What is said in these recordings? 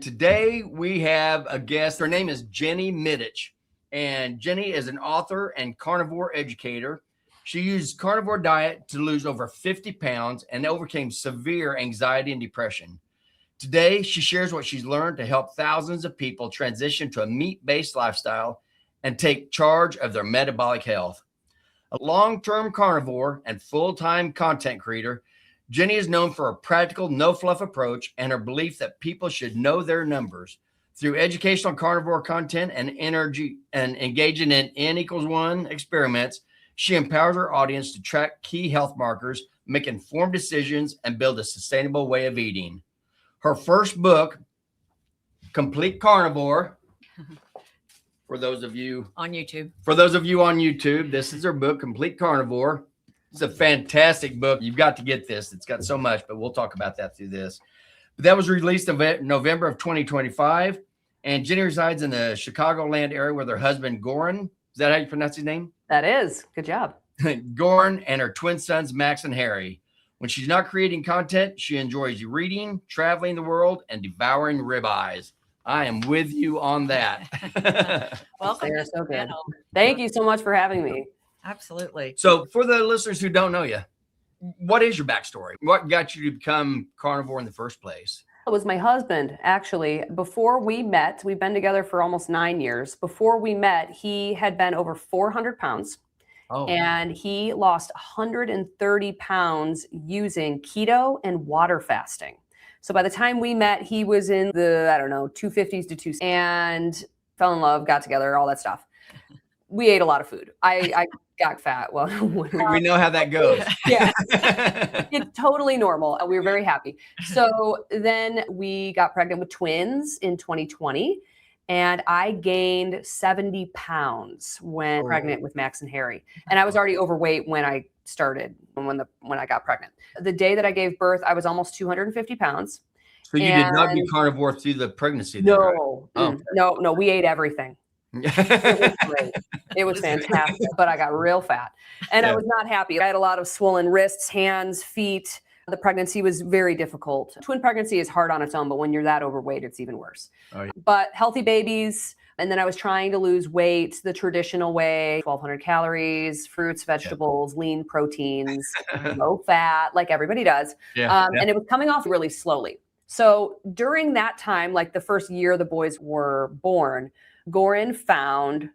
Today we have a guest. Her name is Jenny Mitich, and Jenny is an author and carnivore educator. She used carnivore diet to lose over 50 pounds and overcame severe anxiety and depression. Today, she shares what she's learned to help thousands of people transition to a meat-based lifestyle and take charge of their metabolic health. A long-term carnivore and full-time content creator, Jenny is known for a practical, no-fluff approach and her belief that people should know their numbers. Through educational carnivore content and energy and engaging in N=1 experiments, she empowers her audience to track key health markers, make informed decisions, and build a sustainable way of eating. Her first book, Complete Carnivore, for those of you on YouTube, this is her book, Complete Carnivore. It's a fantastic book. You've got to get this. It's got so much, but we'll talk about that through this. But that was released in November of 2025. And Jenny resides in the Chicagoland area with her husband, Goran. Is that how you pronounce his name? That is. Good job. Goran and her twin sons, Max and Harry. When she's not creating content, she enjoys reading, traveling the world, and devouring ribeyes. I am with you on that. Welcome. They're so good. Thank you so much for having me. Absolutely. So for the listeners who don't know you, what is your backstory? What got you to become carnivore in the first place? It was my husband, actually. Before we met, we've been together for almost 9 years. Before we met, he had been over 400 pounds. Oh. And he lost 130 pounds using keto and water fasting. So by the time we met, he was in the, 250s to 260s, and fell in love, got together, all that stuff. We ate a lot of food. I got fat. Well, we know how that goes. Yeah, it's totally normal. We were very happy. So then we got pregnant with twins in 2020, and I gained 70 pounds when pregnant with Max and Harry. And I was already overweight when I started, when I got pregnant. The day that I gave birth, I was almost 250 pounds. So you did not do carnivore through the pregnancy? No, right? No, we ate everything. It was great. It was fantastic, but I got real fat and I was not happy. I had a lot of swollen wrists, hands, feet. The pregnancy was very difficult. Twin pregnancy is hard on its own, but when you're that overweight, it's even worse. Oh, yeah. But healthy babies. And then I was trying to lose weight the traditional way, 1,200 calories, fruits, vegetables, lean proteins, low fat, like everybody does. And it was coming off really slowly. So during that time, like the first year the boys were born, Goran found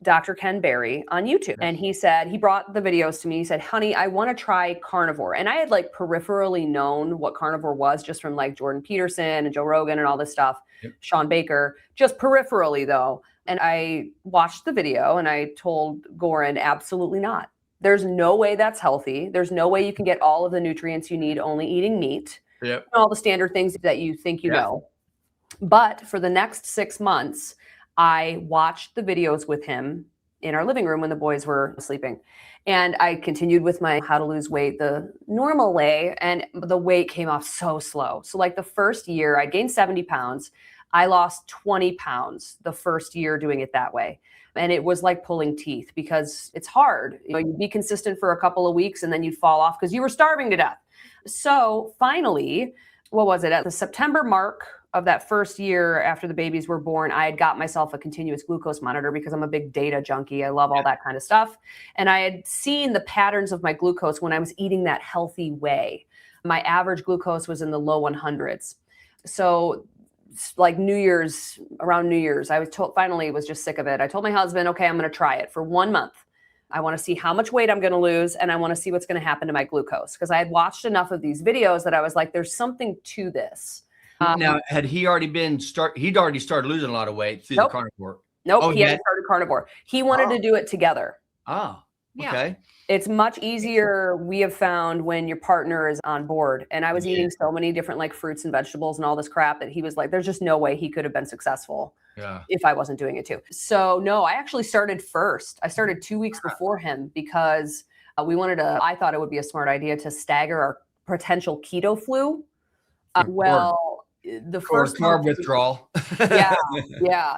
Dr. Ken Berry on YouTube. And he said, he brought the videos to me. He said, honey, I want to try carnivore. And I had like peripherally known what carnivore was just from like Jordan Peterson and Joe Rogan and all this stuff, Sean Baker, just peripherally though. And I watched the video and I told Goran, absolutely not. There's no way that's healthy. There's no way you can get all of the nutrients you need only eating meat. Yep. All the standard things that you think you know. But for the next 6 months, I watched the videos with him in our living room when the boys were sleeping. And I continued with my how to lose weight the normal way. And the weight came off so slow. So like the first year I gained 70 pounds. I lost 20 pounds the first year doing it that way. And it was like pulling teeth because it's hard. You'd be consistent for a couple of weeks and then you'd fall off because you were starving to death. So finally, what was it? At the September mark of that first year after the babies were born, I had got myself a continuous glucose monitor because I'm a big data junkie. I love all that kind of stuff. And I had seen the patterns of my glucose when I was eating that healthy way. My average glucose was in the low 100s. So like around New Year's, I was finally was just sick of it. I told my husband, okay, I'm going to try it for 1 month. I want to see how much weight I'm going to lose. And I want to see what's going to happen to my glucose. Because I had watched enough of these videos that I was like, there's something to this. Now, had he already he'd already started losing a lot of weight through the carnivore? Nope, he hadn't started carnivore. He wanted to do it together. Oh, okay. It's much easier, we have found, when your partner is on board. And I was eating so many different like fruits and vegetables and all this crap that he was like, there's just no way he could have been successful if I wasn't doing it too. So no, I actually started first. I started 2 weeks before him because I thought it would be a smart idea to stagger our potential keto flu. The first carb withdrawal. Yeah.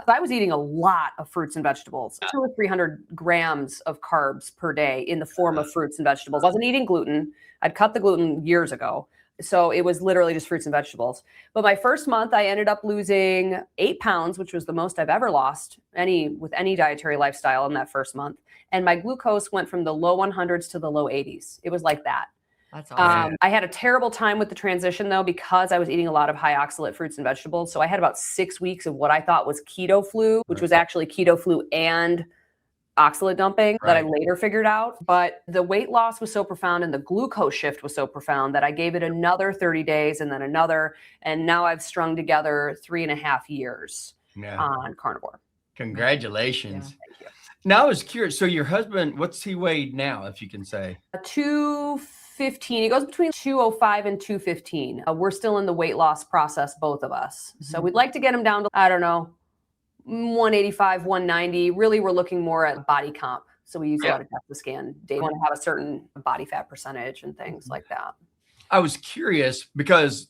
I was eating a lot of fruits and vegetables, 200 or 300 grams of carbs per day in the form of fruits and vegetables. I wasn't eating gluten. I'd cut the gluten years ago. So it was literally just fruits and vegetables. But my first month, I ended up losing 8 pounds, which was the most I've ever lost with any dietary lifestyle in that first month. And my glucose went from the low 100s to the low 80s. It was like that. That's awesome. I had a terrible time with the transition though, because I was eating a lot of high oxalate fruits and vegetables. So I had about 6 weeks of what I thought was keto flu, which was actually keto flu and oxalate dumping that I later figured out. But the weight loss was so profound and the glucose shift was so profound that I gave it another 30 days and then another. And now I've strung together 3.5 years on carnivore. Congratulations. Yeah. Thank you. Now I was curious. So your husband, what's he weighed now, if you can say? 215. He goes between 205 and 215. We're still in the weight loss process, both of us. So we'd like to get him down to, I don't know, 185, 190. Really, we're looking more at body comp. So we use a lot of DEXA scan data. We want to have a certain body fat percentage and things like that. I was curious because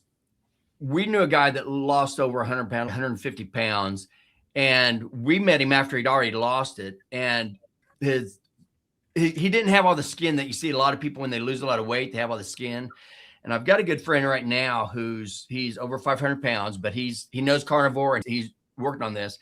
we knew a guy that lost over 100 pounds, 150 pounds. And we met him after he'd already lost it. And he didn't have all the skin that you see a lot of people when they lose a lot of weight, they have all the skin. And I've got a good friend right now he's over 500 pounds, but he knows carnivore and he's working on this.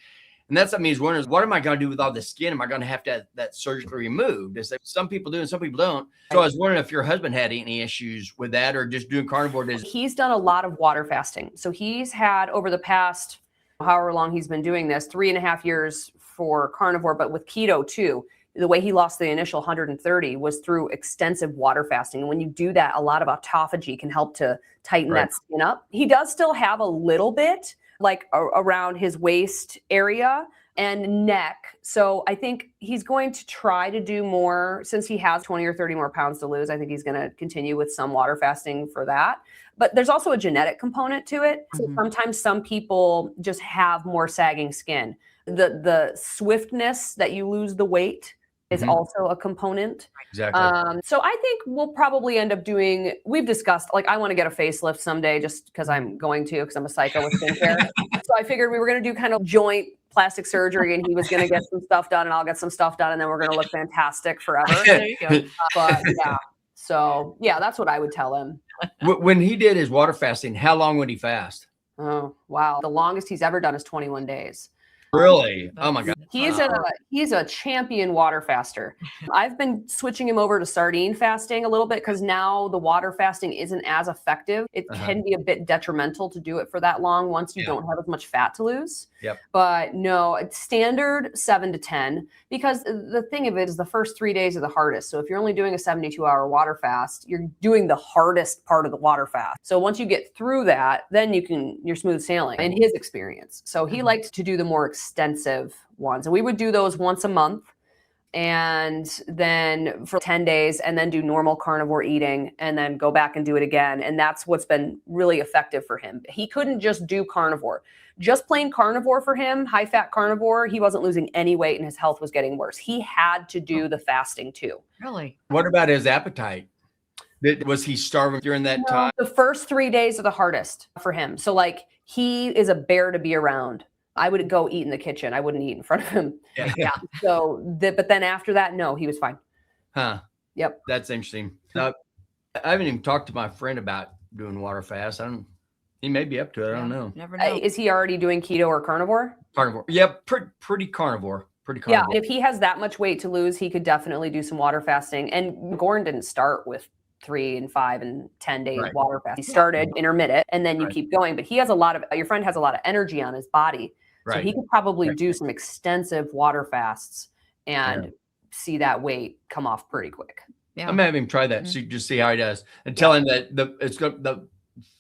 And that's something he's wondering, what am I going to do with all the skin? Am I going to have that surgically removed? Some people do and some people don't. So I was wondering if your husband had any issues with that or just doing carnivore. He's done a lot of water fasting. So he's had over the past, however long he's been doing this, 3.5 years for carnivore, but with keto too. The way he lost the initial 130 was through extensive water fasting. And when you do that, a lot of autophagy can help to tighten that skin up. He does still have a little bit like around his waist area and neck. So I think he's going to try to do more since he has 20 or 30 more pounds to lose. I think he's going to continue with some water fasting for that. But there's also a genetic component to it. So sometimes some people just have more sagging skin. The swiftness that you lose the weight is also a component. Exactly. So I think we'll probably end up we've discussed, like, I want to get a facelift someday just because I'm going to, because I'm a psycho with skincare. So I figured we were going to do kind of joint plastic surgery and he was going to get some stuff done and I'll get some stuff done and then we're going to look fantastic forever. There you go. But yeah. So yeah, that's what I would tell him. When he did his water fasting, how long would he fast? Oh, wow. The longest he's ever done is 21 days. Really? Oh my God. He's a champion water faster. I've been switching him over to sardine fasting a little bit because now the water fasting isn't as effective. It can be a bit detrimental to do it for that long once you don't have as much fat to lose. Yep. But no, it's standard 7 to 10 because the thing of it is the first 3 days are the hardest. So if you're only doing a 72-hour water fast, you're doing the hardest part of the water fast. So once you get through that, then you're smooth sailing in his experience. So he liked to do the more extensive ones. And we would do those once a month and then for 10 days and then do normal carnivore eating and then go back and do it again. And that's what's been really effective for him. He couldn't just do carnivore. Just plain carnivore for him, high fat carnivore, he wasn't losing any weight and his health was getting worse. He had to do the fasting too. Really? What about his appetite? Was he starving during that time? The first 3 days are the hardest for him. So like he is a bear to be around. I would go eat in the kitchen. I wouldn't eat in front of him. Yeah. So, but then after that, no, he was fine. Huh. Yep. That's interesting. I haven't even talked to my friend about doing water fast. He may be up to it. I don't know. Never know. Is he already doing keto or carnivore? Carnivore. Yep. Pretty carnivore. Pretty carnivore. Yeah. If he has that much weight to lose, he could definitely do some water fasting. And Gordon didn't start with 3 and 5 and 10 days water fast. He started intermittent and then you keep going, but your friend has a lot of energy on his body. So he could probably do some extensive water fasts and see that weight come off pretty quick. Yeah. I'm gonna have him try that. So just see how he does and tell him that the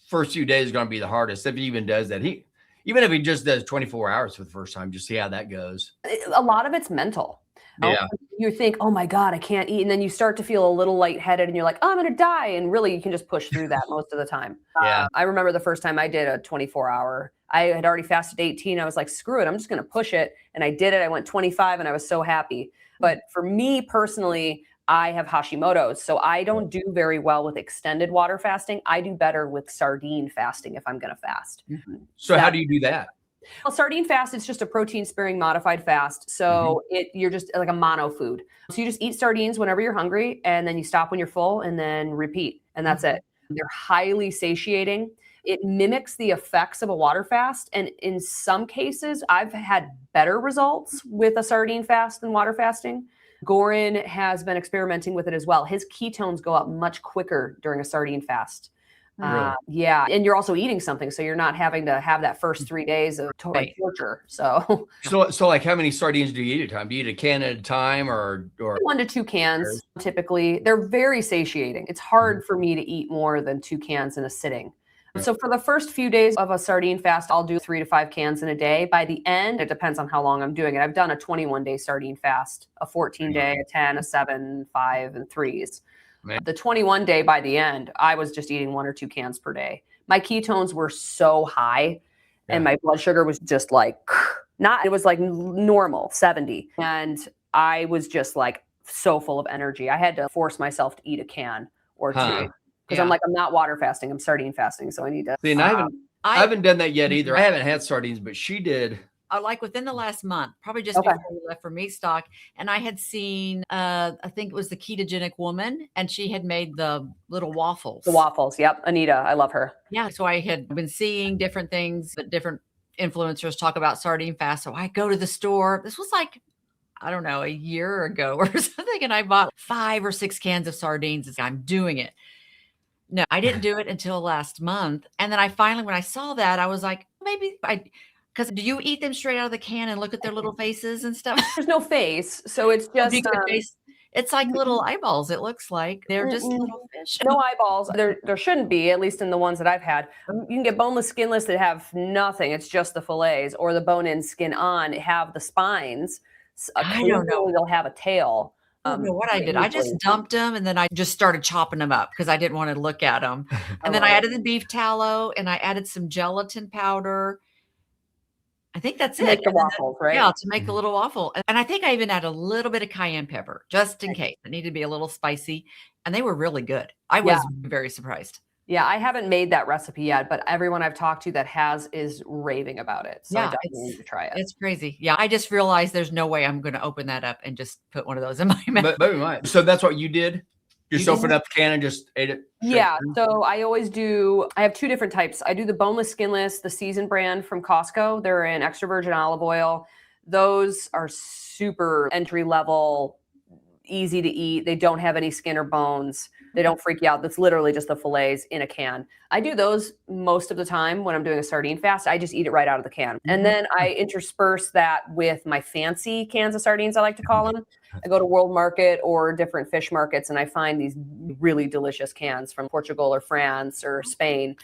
first few days is going to be the hardest. If he even does that, even if he just does 24 hours for the first time, just see how that goes. A lot of it's mental. Yeah. You think, oh my God, I can't eat. And then you start to feel a little lightheaded and you're like, oh, I'm going to die. And really you can just push through that most of the time. Yeah. I remember the first time I did a 24-hour, I had already fasted 18. I was like, screw it. I'm just going to push it. And I did it. I went 25 and I was so happy. But for me personally, I have Hashimoto's. So I don't do very well with extended water fasting. I do better with sardine fasting if I'm going to fast. So how do you do that? Well, sardine fast, it's just a protein sparing modified fast. So you're just like a mono food. So you just eat sardines whenever you're hungry and then you stop when you're full and then repeat. And that's it. They're highly satiating. It mimics the effects of a water fast. And in some cases, I've had better results with a sardine fast than water fasting. Goran has been experimenting with it as well. His ketones go up much quicker during a sardine fast. Really? Yeah. And you're also eating something. So you're not having to have that first 3 days of total torture. So like how many sardines do you eat at a time? Do you eat a can at a time or 1 to 2 cans typically? They're very satiating. It's hard for me to eat more than 2 cans in a sitting. So for the first few days of a sardine fast, I'll do 3 to 5 cans in a day. By the end, it depends on how long I'm doing it. I've done a 21-day sardine fast, a 14-day, a 10, a 7, 5, and 3s. Man. The 21-day, by the end, I was just eating 1 or 2 cans per day. My ketones were so high and my blood sugar was just like, it was like normal, 70. And I was just like so full of energy. I had to force myself to eat a can or 2. Because I'm like, I'm not water fasting, I'm sardine fasting. So I need to. See, and I haven't done that yet either. I haven't had sardines, but she did. Like within the last month, probably just before we left for meat stock. And I had seen, I think it was the ketogenic woman, and she had made the little waffles. The waffles. Yep. Anita. I love her. Yeah. So I had been seeing different things, but different influencers talk about sardine fast. So I go to the store. This was like, I don't know, a year ago or something. And I bought 5 or 6 cans of sardines. I'm doing it. No, I didn't do it until last month. And then I finally, when I saw that, I was like, maybe because do you eat them straight out of the can and look at their little faces and stuff? There's no face. So it's just, it's like little eyeballs. It looks like they're just little fish. No eyeballs. There shouldn't be, at least in the ones that I've had. You can get boneless, skinless that have nothing. It's just the fillets, or the bone-in, skin-on have the spines. I don't know. They'll have a tail. I don't know what I did. I just dumped them and then I just started chopping them up because I didn't want to look at them. And then I added the beef tallow and I added some gelatin powder. I think that's it. Make the waffles, right? Yeah, to make the little waffle. And I think I even added a little bit of cayenne pepper just in case. It needed to be a little spicy. And they were really good. I was very surprised. Yeah, I haven't made that recipe yet, but everyone I've talked to that has is raving about it. So I definitely need to try it. It's crazy. Yeah, I just realized there's no way I'm going to open that up and just put one of those in my mouth. But we might. So that's what you did? Just open up the can and just ate it? Yeah, so I always do, I have 2 different types. I do the boneless, skinless, the seasoned brand from Costco. They're in extra virgin olive oil. Those are super entry level, easy to eat. They don't have any skin or bones. They don't freak you out. That's literally just the fillets in a can. I do those most of the time when I'm doing a sardine fast. I just eat it right out of the can. And then I intersperse that with my fancy cans of sardines, I like to call them. I go to World Market or different fish markets and I find these really delicious cans from Portugal or France or Spain.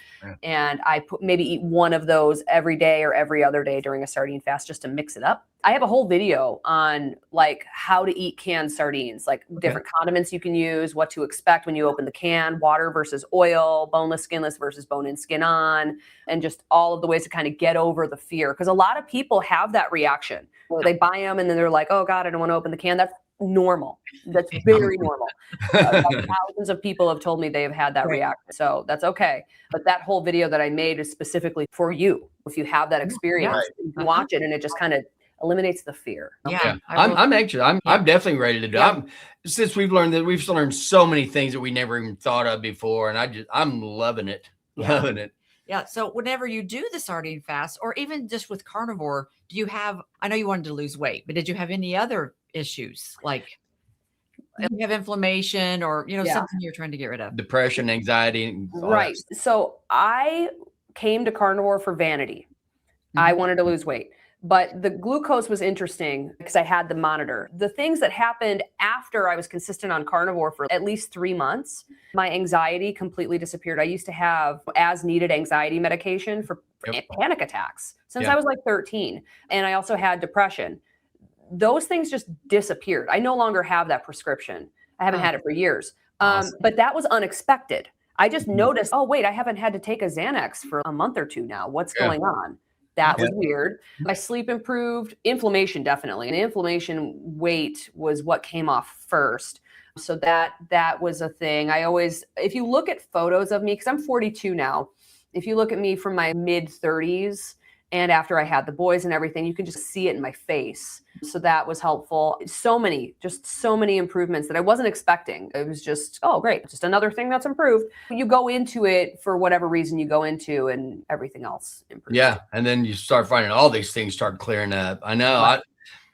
And I maybe eat one of those every day or every other day during a sardine fast just to mix it up. I have a whole video on like how to eat canned sardines, like different condiments you can use, what to expect when you open the can, water versus oil, boneless, skinless versus bone-in, skin-on, and just all of the ways to kind of get over the fear. Because a lot of people have that reaction. They buy them and then they're like, oh God, I don't want to open the can. That's normal. That's very normal. Thousands of people have told me they have had that reaction. So that's okay. But that whole video that I made is specifically for you. If you have that experience, you can watch it and it just kind of eliminates the fear. Yeah. I'm anxious. I'm definitely ready to do it. Since we've learned so many things that we never even thought of before. And I'm loving it. Loving it. Yeah. So whenever you do the sardine fast, or even just with carnivore, do you have, I know you wanted to lose weight, but did you have any other issues? Like you have inflammation or, something you're trying to get rid of? Depression, anxiety. Right. So I came to carnivore for vanity. I wanted to lose weight. But the glucose was interesting because I had the monitor. The things that happened after I was consistent on carnivore for at least 3 months, my anxiety completely disappeared. I used to have as needed anxiety medication for panic attacks since I was like 13. And I also had depression. Those things just disappeared. I no longer have that prescription. I haven't had it for years. But that was unexpected. I just noticed, oh, wait, I haven't had to take a Xanax for a month or 2 now. What's going on? That was weird. My sleep improved. Inflammation, definitely. And inflammation, weight was what came off first. So that was a thing. If you look at photos of me, because I'm 42 now, if you look at me from my mid 30s And after I had the boys and everything, you can just see it in my face. So that was helpful. So many improvements that I wasn't expecting. It was just, oh, great. Just another thing that's improved. You go into it for whatever reason you go into, and everything else improves. Yeah. And then you start finding all these things start clearing up. I know.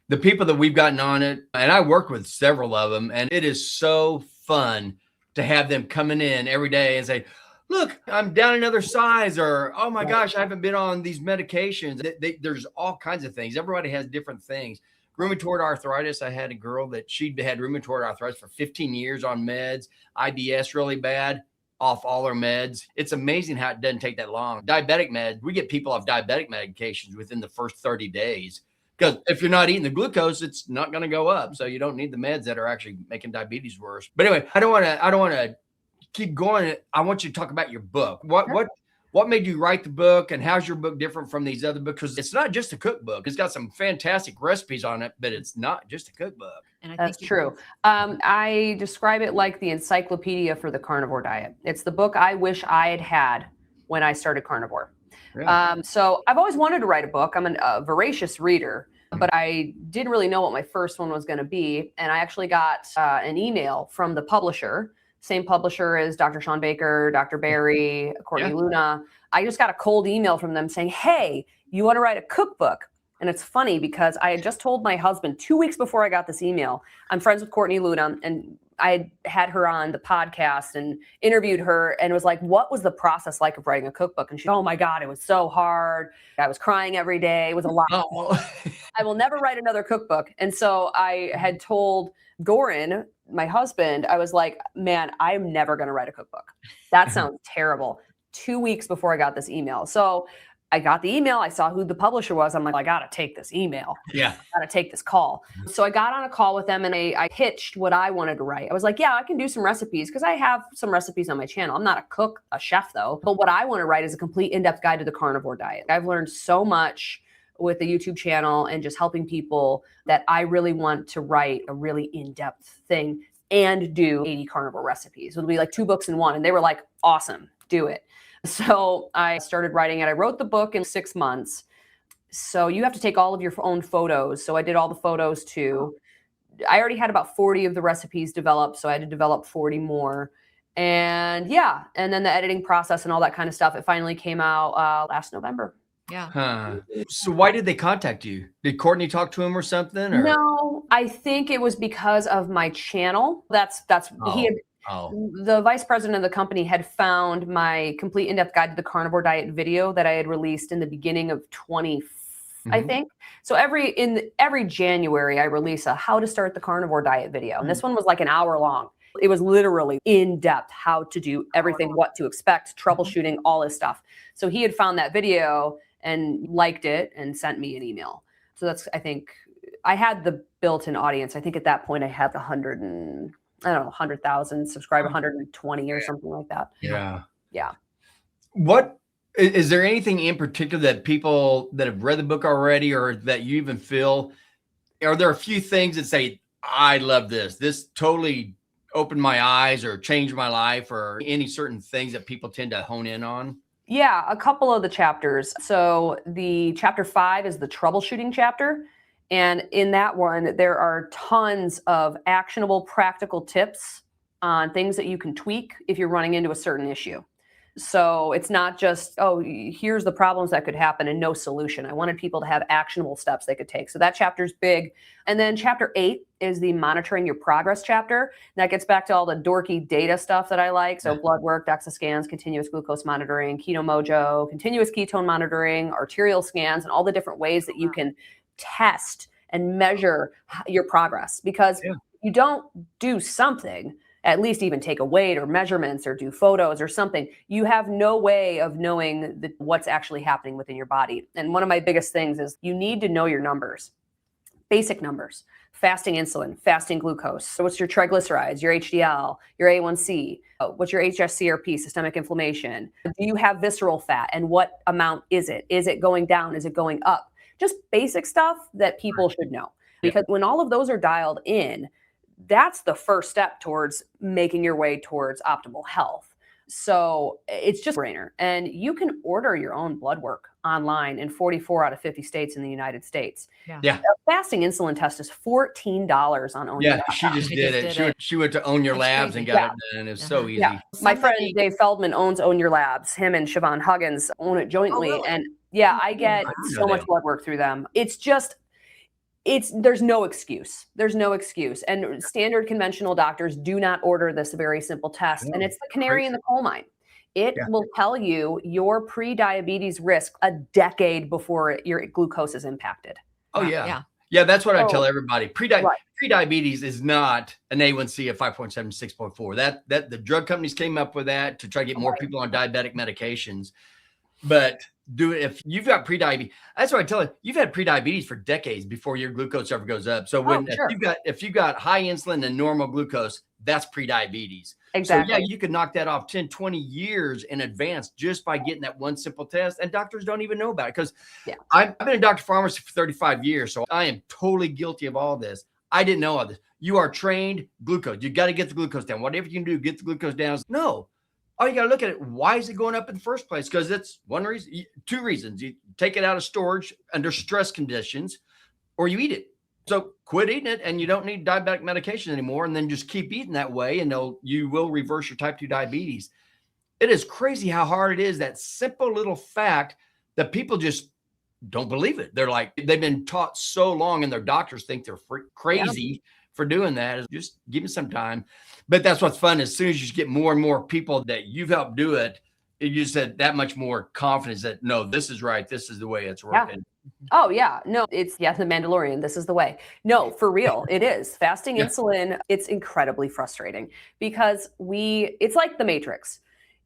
The people that we've gotten on it, and I work with several of them, and it is so fun to have them coming in every day and say, look, I'm down another size, or, oh my gosh, I haven't been on these medications. There's all kinds of things. Everybody has different things. Rheumatoid arthritis. I had a girl that she'd had rheumatoid arthritis for 15 years on meds, IBS really bad, off all her meds. It's amazing how it doesn't take that long. Diabetic meds, we get people off diabetic medications within the first 30 days. Because if you're not eating the glucose, it's not going to go up. So you don't need the meds that are actually making diabetes worse. But anyway, I don't want to keep going. I want you to talk about your book. What made you write the book, and how's your book different from these other books? Because it's not just a cookbook. It's got some fantastic recipes on it, but it's not just a cookbook. And I That's think true. I describe it like the encyclopedia for the carnivore diet. It's the book I wish I had had when I started carnivore. Really? So I've always wanted to write a book. I'm a voracious reader, but I didn't really know what my first one was going to be. And I actually got an email from the publisher, same publisher as Dr. Sean Baker, Dr. Barry, Courtney Luna. I just got a cold email from them saying, hey, you want to write a cookbook? And it's funny because I had just told my husband 2 weeks before I got this email, I'm friends with Courtney Luna, and I had her on the podcast and interviewed her, and was like, what was the process like of writing a cookbook? And she, oh my God, it was so hard. I was crying every day. It was a lot. I will never write another cookbook. And so I had told Goran, my husband, I was like, man, I'm never going to write a cookbook. That sounds terrible. 2 weeks before I got this email. So I got the email. I saw who the publisher was. I'm like, I got to take this email. Yeah. I got to take this call. So I got on a call with them, and I pitched what I wanted to write. I was like, yeah, I can do some recipes because I have some recipes on my channel. I'm not a chef though. But what I want to write is a complete in-depth guide to the carnivore diet. I've learned so much with the YouTube channel and just helping people that I really want to write a really in-depth thing and do 80 carnivore recipes. It'll be like 2 books in one. And they were like, awesome, do it. So I started writing it. I wrote the book in 6 months. So you have to take all of your own photos. So I did all the photos too. I already had about 40 of the recipes developed. So I had to develop 40 more. And yeah, and then the editing process and all that kind of stuff. It finally came out last November. Yeah. Huh. So why did they contact you? Did Courtney talk to him or something? Or? No, I think it was because of my channel. The vice president of the company had found my complete in-depth guide to the carnivore diet video that I had released in the beginning of 20, I think. So every January I release a how to start the carnivore diet video. And this one was like an hour long. It was literally in depth, how to do everything, what to expect, troubleshooting, all this stuff. So he had found that video and liked it and sent me an email. So that's, I think I had the built-in audience. I think at that point I had 100,000 subscribers, 120 or something like that. Yeah. Yeah. What is there anything in particular that people that have read the book already, or that you even feel, are there a few things that say, I love this, this totally opened my eyes or changed my life, or any certain things that people tend to hone in on? Yeah, a couple of the chapters. So the chapter 5 is the troubleshooting chapter. And in that one, there are tons of actionable, practical tips on things that you can tweak if you're running into a certain issue. So it's not just, oh, here's the problems that could happen and no solution. I wanted people to have actionable steps they could take. So that chapter's big. And then chapter 8 is the monitoring your progress chapter. And that gets back to all the dorky data stuff that I like. So blood work, DEXA scans, continuous glucose monitoring, Keto Mojo, continuous ketone monitoring, arterial scans, and all the different ways that you can test and measure your progress. Because you don't do something, at least even take a weight or measurements or do photos or something, you have no way of knowing what's actually happening within your body. And one of my biggest things is you need to know your numbers, basic numbers, fasting insulin, fasting glucose. So what's your triglycerides, your HDL, your A1C, what's your HSCRP, systemic inflammation? Do you have visceral fat, and what amount is it? Is it going down? Is it going up? Just basic stuff that people should know. Because when all of those are dialed in, that's the first step towards making your way towards optimal health. So it's just a brainer. And you can order your own blood work online in 44 out of 50 states in the United States. Yeah. A fasting insulin test is $14 on Own Your Yeah, Lab. she just She did just it. did it. She went to Own Your That's Labs crazy. and got it done. It was so easy. Yeah. My friend Somebody- Dave Feldman owns Own Your Labs. Him and Siobhan Huggins own it jointly. really? And yeah, I get I didn't know so much that. blood work through them. There's no excuse. There's no excuse. And standard conventional doctors do not order this very simple test. No, And it's the canary in the coal mine. It will tell you your pre-diabetes risk a decade before your glucose is impacted. Oh, yeah. Yeah. Yeah, that's what I tell Oh, everybody. right. Pre-diabetes is not an A1C of 5.7, 6.4. That the drug companies came up with that to try to get more people on diabetic medications. But if you've got pre-diabetes, that's what I tell you. You've had pre-diabetes for decades before your glucose ever goes up. So Sure. if you've got high insulin and normal glucose, that's pre-diabetes. Exactly. So yeah, you can knock that off 10, 20 years in advance just by getting that one simple test. And doctors don't even know about it because I've been a doctor pharmacist for 35 years. So I am totally guilty of all this. I didn't know all this. You are trained glucose. You got to get the glucose down. Whatever you can do, get the glucose down. No. Oh, you got to look at it. Why is it going up in the first place? Because it's one reason, two reasons. You take it out of storage under stress conditions, or you eat it. So quit eating it, and you don't need diabetic medication anymore. And then just keep eating that way, and you will reverse your type 2 diabetes. It is crazy how hard it is. That simple little fact that people just don't believe it. They're like, they've been taught so long, and their doctors think they're crazy for doing that. Just give me some time. But that's what's fun. As soon as you get more and more people that you've helped do it, you just had that much more confidence that, no, this is right. This is the way it's working. Oh yeah. No, it's the Mandalorian. This is the way. No, for real. It is. Fasting insulin, it's incredibly frustrating because it's like the Matrix.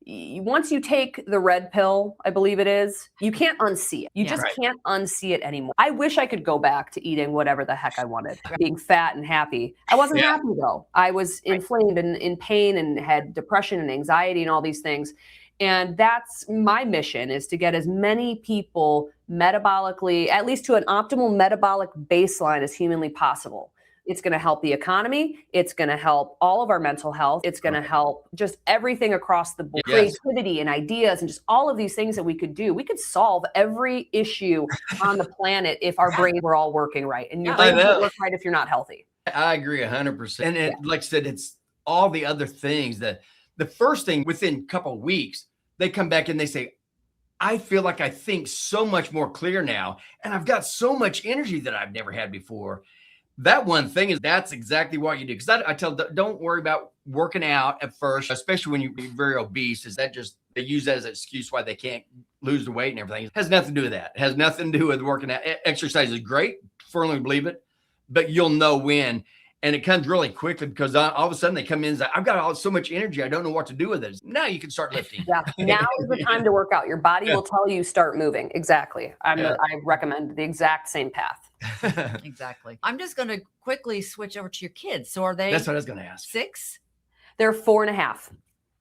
Once you take the red pill, I believe it is, you can't unsee it. You just can't unsee it anymore. I wish I could go back to eating whatever the heck I wanted, being fat and happy. I wasn't happy though. I was inflamed and in pain and had depression and anxiety and all these things. And that's my mission, is to get as many people metabolically, at least to an optimal metabolic baseline as humanly possible. It's going to help the economy. It's going to help all of our mental health. It's going to help just everything across the board, creativity and ideas and just all of these things that we could do. We could solve every issue on the planet if our brains were all working right. And your brain doesn't work right if you're not healthy. I agree 100%. And like I said, it's all the other things that the first thing within a couple of weeks, they come back and they say, I feel like I think so much more clear now. And I've got so much energy that I've never had before. That one thing that's exactly what you do. Because I tell, don't worry about working out at first, especially when you're very obese. Is that just, they use that as an excuse why they can't lose the weight and everything. It has nothing to do with that. It has nothing to do with working out. Exercise is great, firmly believe it, but you'll know when. And it comes really quickly because all of a sudden they come in and say, I've got so much energy, I don't know what to do with it. Now you can start lifting. Yeah, now is the time to work out. Your body will tell you start moving. Exactly. I recommend the exact same path. Exactly. I'm just going to quickly switch over to your kids. So are they? That's what I was going to ask. 6? They're 4.5.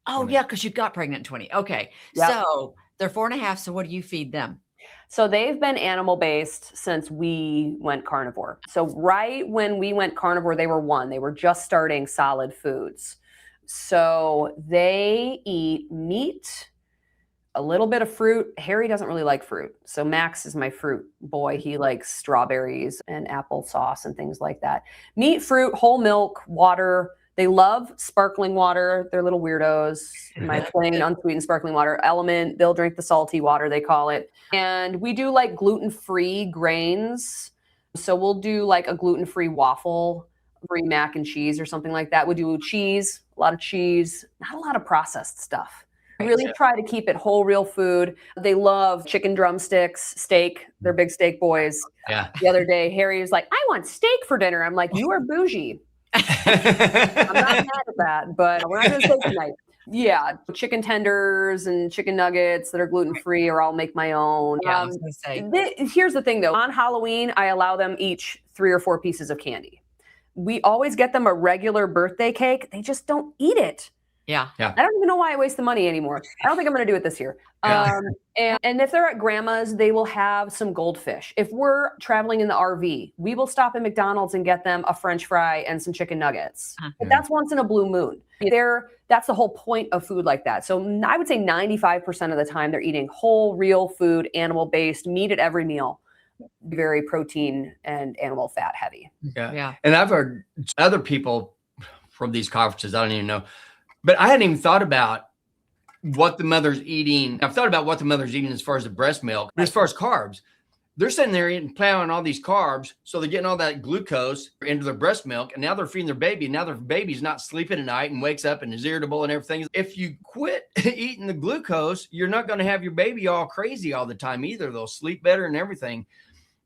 Oh yeah, because you got pregnant in 20. Okay, so they're 4.5. So what do you feed them? So they've been animal-based since we went carnivore. So right when we went carnivore, they were 1. They were just starting solid foods. So they eat meat, a little bit of fruit. Harry doesn't really like fruit. So Max is my fruit boy. He likes strawberries and applesauce and things like that. Meat, fruit, whole milk, water. They love sparkling water. They're little weirdos. My plain unsweetened sparkling water. Element, they'll drink the salty water, they call it. And we do like gluten-free grains. So we'll do like a gluten-free waffle, free mac and cheese or something like that. We do cheese, a lot of cheese, not a lot of processed stuff. Really try to keep it whole, real food. They love chicken drumsticks, steak. They're big steak boys. Yeah. The other day, Harry was like, I want steak for dinner. I'm like, you are bougie. I'm not mad at that, but we're not going to steak tonight. Yeah, chicken tenders and chicken nuggets that are gluten-free, or I'll make my own. Yeah, I was going to say. Here's the thing, though. On Halloween, I allow them each 3 or 4 pieces of candy. We always get them a regular birthday cake. They just don't eat it. Yeah. I don't even know why I waste the money anymore. I don't think I'm going to do it this year. Yeah. And if they're at grandma's, they will have some goldfish. If we're traveling in the RV, we will stop at McDonald's and get them a French fry and some chicken nuggets. But that's once in a blue moon. That's the whole point of food like that. So I would say 95% of the time they're eating whole, real food, animal-based, meat at every meal. Very protein and animal fat heavy. Yeah. And I've heard other people from these conferences, I don't even know, but I hadn't even thought about what the mother's eating. I've thought about what the mother's eating as far as the breast milk, but as far as carbs, they're sitting there eating, plowing all these carbs. So they're getting all that glucose into their breast milk, and now they're feeding their baby. Now their baby's not sleeping at night and wakes up and is irritable and everything. If you quit eating the glucose, you're not going to have your baby all crazy all the time either. They'll sleep better and everything.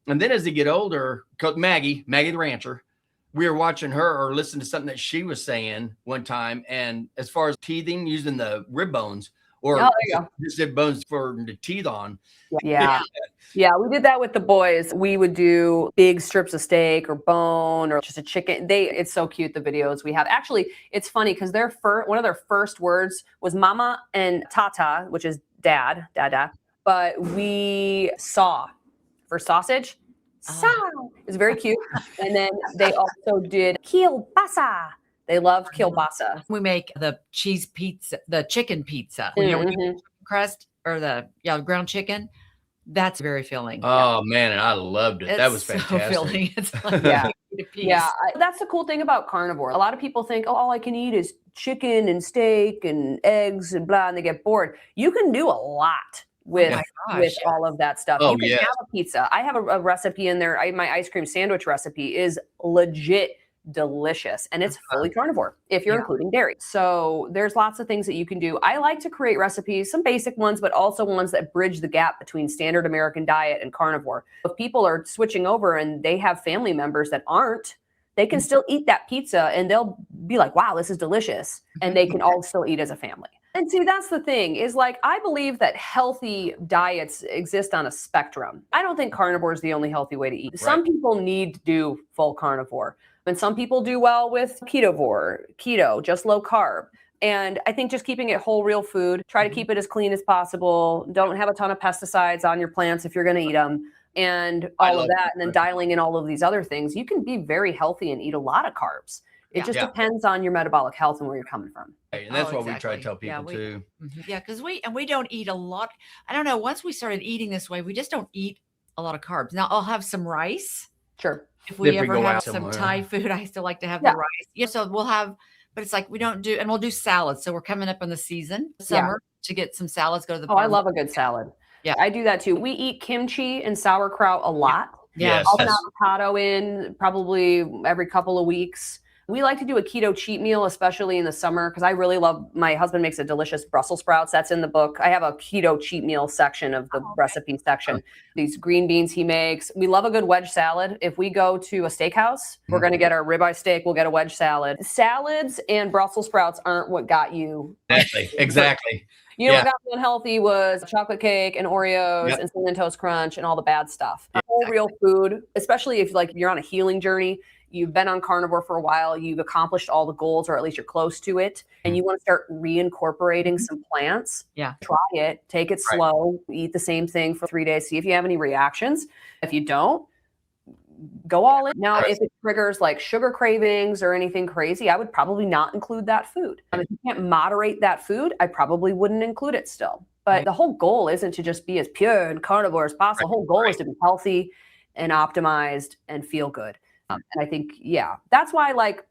And then as they get older, Maggie the rancher, we were watching her or listening to something that she was saying one time. And as far as teething, using the rib bones or just rib bones for the teeth on. Yeah. Yeah, we did that with the boys. We would do big strips of steak or bone or just a chicken. It's so cute, the videos we have. Actually, it's funny because one of their first words was mama and tata, which is dad, dada. But we saw for sausage. It's very cute. And then they also did kielbasa. They love kielbasa. We make the cheese pizza, the chicken pizza. When you chicken crust or the ground chicken, that's very filling. Oh man, and I loved it. That was fantastic. So filling. It's like that's the cool thing about carnivore. A lot of people think, oh, all I can eat is chicken and steak and eggs and blah, and they get bored. You can do a lot with all of that stuff. You can have a pizza. I have a recipe in there. My ice cream sandwich recipe is legit delicious, and it's fully carnivore if you're including dairy. So there's lots of things that you can do. I like to create recipes, some basic ones, but also ones that bridge the gap between standard American diet and carnivore. If people are switching over and they have family members that aren't, they can still eat that pizza and they'll be like, wow, this is delicious. And they can all still eat as a family. And see, that's the thing is like, I believe that healthy diets exist on a spectrum. I don't think carnivore is the only healthy way to eat. Right. Some people need to do full carnivore, and some people do well with keto, just low carb. And I think just keeping it whole, real food, try to keep it as clean as possible. Don't have a ton of pesticides on your plants if you're going to eat them. And all of that, and then dialing in all of these other things, you can be very healthy and eat a lot of carbs. It just depends on your metabolic health and where you're coming from. And that's what we try to tell people too. Yeah, because we don't eat a lot. I don't know. Once we started eating this way, we just don't eat a lot of carbs. Now I'll have some rice. Sure. If we ever have some Thai food, I still like to have the rice. Yeah, so we'll have, but it's like we don't do, and we'll do salads. So we're coming up in the season, summer, to get some salads. Go to the I love a good salad. Yeah, I do that too. We eat kimchi and sauerkraut a lot. Yeah. I'll put avocado in probably every couple of weeks. We like to do a keto cheat meal, especially in the summer, because I really love, my husband makes a delicious Brussels sprouts. That's in the book. I have a keto cheat meal section of the recipe section. These green beans he makes. We love a good wedge salad. If we go to a steakhouse, we're going to get our ribeye steak. We'll get a wedge salad. Salads and Brussels sprouts aren't what got you. Exactly. You know what got me unhealthy was chocolate cake and Oreos and Cinnamon Toast Crunch and all the bad stuff. Whole real food, especially if you're on a healing journey, you've been on carnivore for a while, you've accomplished all the goals, or at least you're close to it, and you want to start reincorporating some plants. Yeah. Try it, take it slow, eat the same thing for 3 days, see if you have any reactions. If you don't, go all in. Now, if it triggers like sugar cravings or anything crazy, I would probably not include that food. If you can't moderate that food, I probably wouldn't include it still. But the whole goal isn't to just be as pure and carnivore as possible. The whole goal is to be healthy and optimized and feel good. And I think, that's why like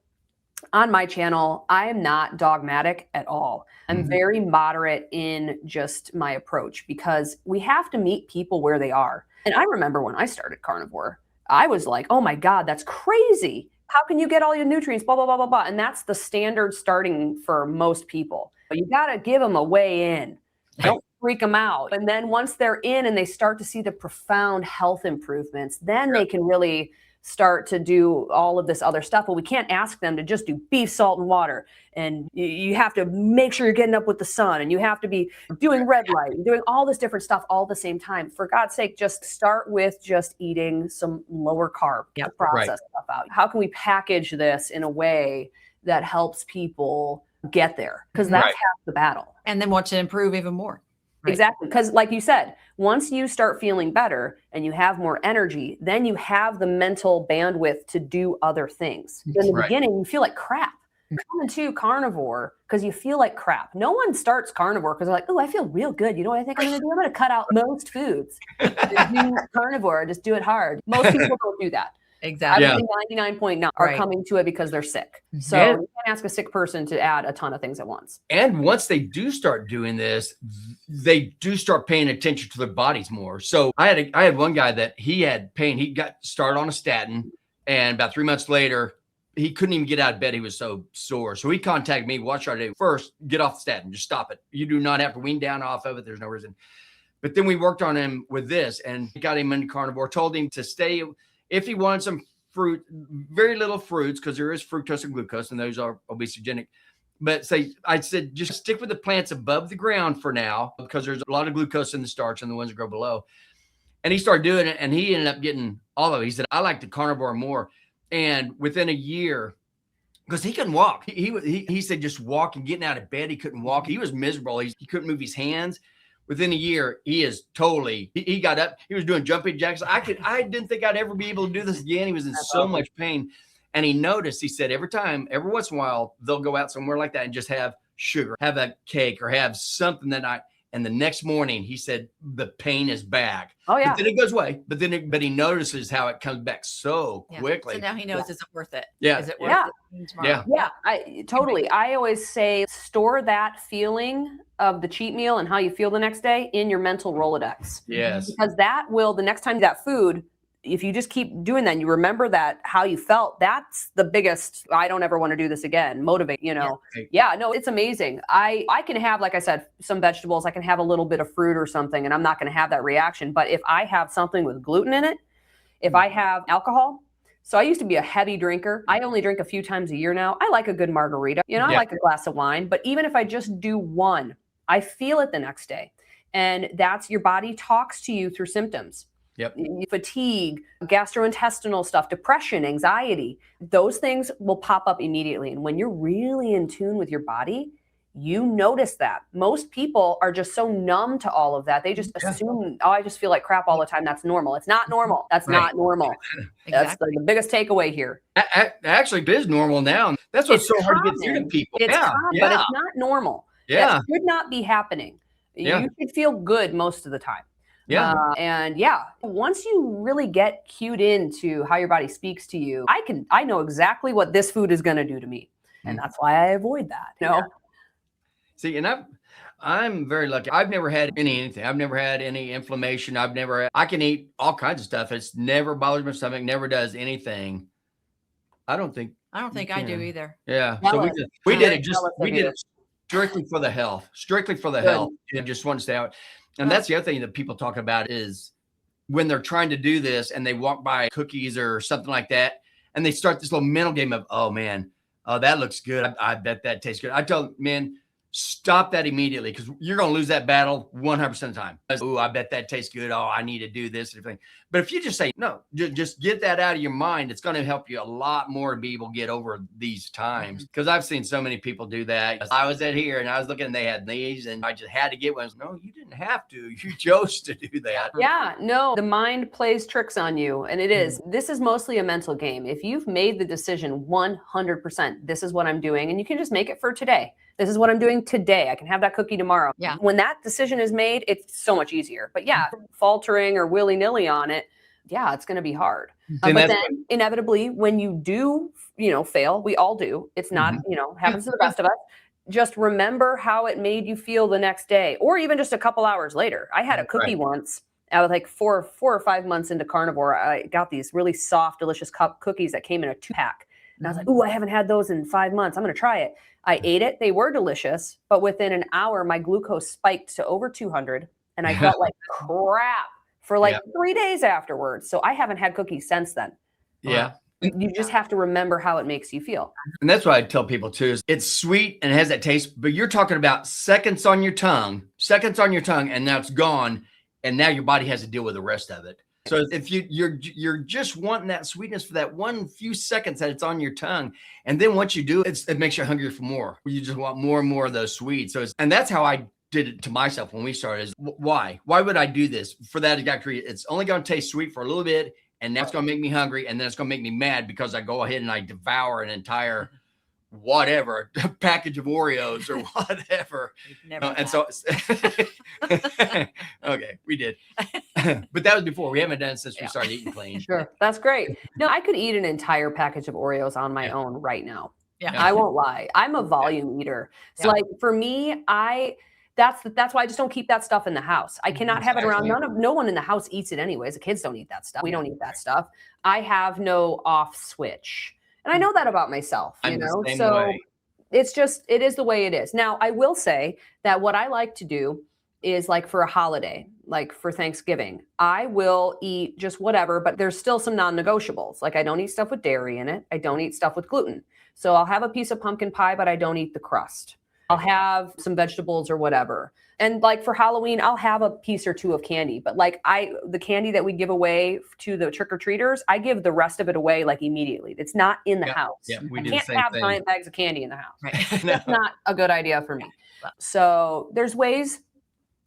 on my channel, I am not dogmatic at all. I'm very moderate in just my approach because we have to meet people where they are. And I remember when I started carnivore, I was like, oh my God, that's crazy. How can you get all your nutrients, blah, blah, blah, blah, blah. And that's the standard starting for most people. But you got to give them a way in. Don't freak them out. And then once they're in and they start to see the profound health improvements, then they can really start to do all of this other stuff. But we can't ask them to just do beef, salt, and water. And you have to make sure you're getting up with the sun, and you have to be doing red light and doing all this different stuff all at the same time. For God's sake, just start with just eating some lower carb to process stuff out. How can we package this in a way that helps people get there, because that's Right. half the battle. And then want to improve even more. Right. Exactly. Because like you said, once you start feeling better and you have more energy, then you have the mental bandwidth to do other things. In the Right. beginning, you feel like crap. Coming to carnivore because you feel like crap. No one starts carnivore because they're like, oh, I feel real good. You know what I think I'm going to do? I'm going to cut out most foods and do carnivore, just do it hard. Most people don't do that. Exactly. I would say 99.9 are Right. coming to it because they're sick. So Yeah. you can't ask a sick person to add a ton of things at once. And once they do start doing this, they do start paying attention to their bodies more. So I had one guy that he had pain. He got started on a statin, and about 3 months later, he couldn't even get out of bed. He was so sore. So he contacted me. What should I do? First, get off the statin. Just stop it. You do not have to wean down off of it. There's no reason. But then we worked on him with this and got him into carnivore. Told him to stay if he wanted some fruit, very little fruits, because there is fructose and glucose, and those are obesogenic. But I said, just stick with the plants above the ground for now, because there's a lot of glucose in the starch and the ones that grow below. And he started doing it, and he ended up getting all of it. He said, I like the carnivore more. And within a year, because he couldn't walk, he said just walking, getting out of bed, he couldn't walk. He was miserable. He couldn't move his hands. Within a year, he is totally, he got up, he was doing jumping jacks. I didn't think I'd ever be able to do this again. He was in so much pain. And he noticed, he said, every once in a while, they'll go out somewhere like that and just have sugar, have a cake, or have something that night. And the next morning, he said, the pain is back. Oh, yeah. But then it goes away. But he notices how it comes back so quickly. So now he knows, is it worth it? Yeah. Is it worth it tomorrow? Yeah. Yeah, I totally. I always say store that feeling of the cheat meal and how you feel the next day in your mental Rolodex. Yes. Because that will, the next time that food, if you just keep doing that and you remember that, how you felt, that's the biggest, I don't ever want to do this again, motivate, you know. Yeah, no, it's amazing. I can have, like I said, some vegetables, I can have a little bit of fruit or something, and I'm not going to have that reaction. But if I have something with gluten in it, if I have alcohol, so I used to be a heavy drinker. I only drink a few times a year now. I like a good margarita. You know, I like a glass of wine. But even if I just do one, I feel it the next day. And that's, your body talks to you through symptoms. Yep. Fatigue, gastrointestinal stuff, depression, anxiety, those things will pop up immediately. And when you're really in tune with your body, you notice that. Most people are just so numb to all of that. They just assume, oh, I just feel like crap all the time. That's normal. It's not normal. That's not normal. That's the biggest takeaway here. Actually, it is normal now. That's what's so hard to get through to people. It's common, but it's not normal. Yeah. That should not be happening. You should feel good most of the time. Yeah. Once you really get cued into how your body speaks to you, I know exactly what this food is going to do to me. And that's why I avoid that. You know? See, and I'm very lucky. I've never had anything. I've never had any inflammation. I can eat all kinds of stuff. It's never bothers my stomach, never does anything. I don't think I do either. Yeah. So we did it strictly for the health, and just want to stay out. And that's the other thing that people talk about is when they're trying to do this and they walk by cookies or something like that, and they start this little mental game of, oh man, that looks good. I bet that tastes good. I tell them, man, stop that immediately, because you're going to lose that battle 100% of the time. Oh, I bet that tastes good. Oh, I need to do this and everything. But if you just say, no, just get that out of your mind, it's going to help you a lot more to be able to get over these times. Because I've seen so many people do that. I was at here and I was looking and they had these and I just had to get one. No, you didn't have to. You chose to do that. Yeah, no, the mind plays tricks on you. And it is. This is mostly a mental game. If you've made the decision 100%, this is what I'm doing, and you can just make it for today. This is what I'm doing today. I can have that cookie tomorrow. Yeah. When that decision is made, it's so much easier. But faltering or willy-nilly on it, it's going to be hard. But then inevitably, when you do, fail, we all do. It's not, happens to the best of us. Just remember how it made you feel the next day, or even just a couple hours later. I had a cookie once. I was like 4 or 5 months into carnivore. I got these really soft, delicious cookies that came in a 2-pack. And I was like, ooh, I haven't had those in 5 months. I'm going to try it. I ate it. They were delicious, but within an hour, my glucose spiked to over 200 and I felt like crap for 3 days afterwards. So I haven't had cookies since then. Yeah. You just have to remember how it makes you feel. And that's what I tell people too, is it's sweet and it has that taste, but you're talking about seconds on your tongue, and now it's gone. And now your body has to deal with the rest of it. So if you're just wanting that sweetness for that one few seconds that it's on your tongue, and then once you do it makes you hungry for more. You just want more and more of those sweets. And that's how I did it to myself when we started. Is why would I do this for that exact reason? It's only going to taste sweet for a little bit, and that's going to make me hungry, and then it's going to make me mad because I go ahead and I devour an entire whatever package of Oreos or whatever. And so okay, we did. But that was before. We haven't done it since we started eating clean. Sure. That's great. No, I could eat an entire package of Oreos on my own right now. Yeah. I won't lie. I'm a volume eater. So like for me, that's why I just don't keep that stuff in the house. I cannot have it around. No one in the house eats it anyways. The kids don't eat that stuff. We don't eat that stuff. I have no off switch. And I know that about myself, you know, so it's just, it is the way it is. Now, I will say that what I like to do is like for a holiday, like for Thanksgiving, I will eat just whatever, but there's still some non-negotiables. Like I don't eat stuff with dairy in it. I don't eat stuff with gluten. So I'll have a piece of pumpkin pie, but I don't eat the crust. I'll have some vegetables or whatever. And like for Halloween, I'll have a piece or two of candy, but like the candy that we give away to the trick-or-treaters, I give the rest of it away like immediately. It's not in the house. Yeah, we I did can't the same have thing. giant bags of candy in the house. Right. That's not a good idea for me. So there's ways